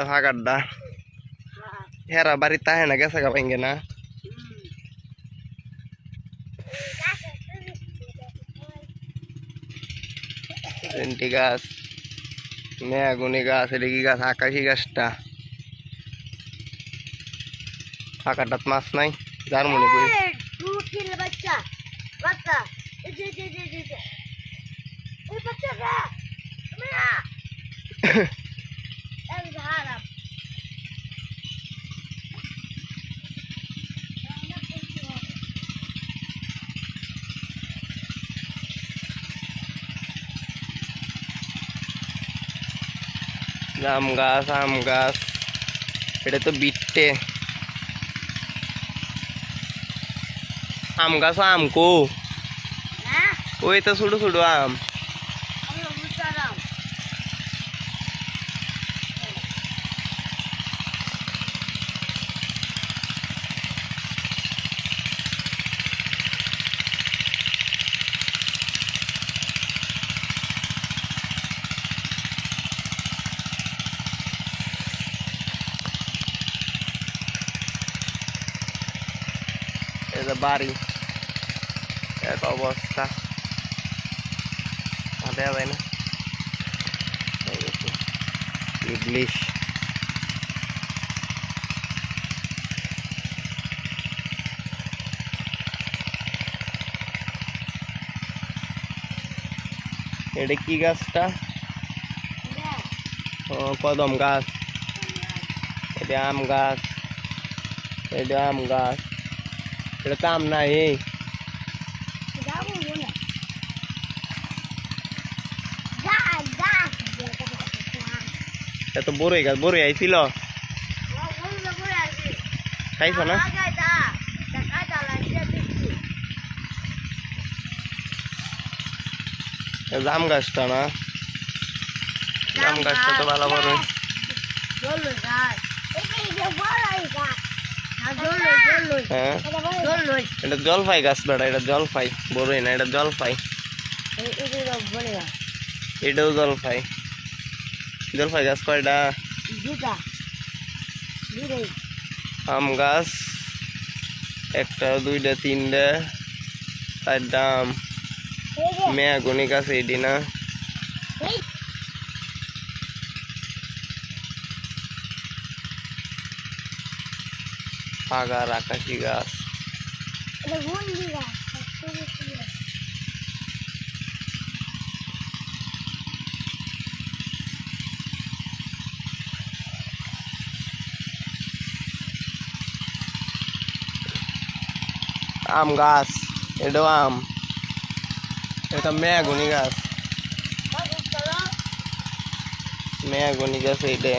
গাছটা ফাঁকারটা হেরা বাড়িতে তাহে না গেছে গা ভেঙ্গে না ভেন্ডি গাছ মেয়াগুনি গাছ এটা কি গাছ আকাশি গাছটা ফাঁকাটাত মাছ নাই জার্মনি কই বাচ্চা বাচ্চা এই যে ওই বাচ্চা রা মেয়া এই ধারা জাম গাছ আম গাছ এটা তো বিটে আম গাছ আম কো হ্যাঁ ওই তো ছোট ছোট আম আমরা বুঝারাম এটা বাড়ি এক অবস্থা দেওয়া যায় না ইংলিশ এটা কি গাছটা ও কদম গাছ এটা আম গাছ এটা আম গাছ এটা তো আম নাই যাবো না যা যা এটা তো বড়ই গাছ বড়ই আইছিল খাইছো না জাম গাছটা না জাম গাছটা তো ভালো বড় হ্যাঁ এটা জলপাই গাছ বেড়া এটা জলপাই বড়ই না এটা জলপাই এটাও জলপাই জলপাই গাছ কয়টা আম গাছ একটা দুইটা তিনটা চারটা আম মেয়াগুনি গাছ এইটি না পাগার আকাশি গাছ আম গাছ এটাও আম এটা মেয়াগুনি গাছ মেয়াগুনি গাছ এইটা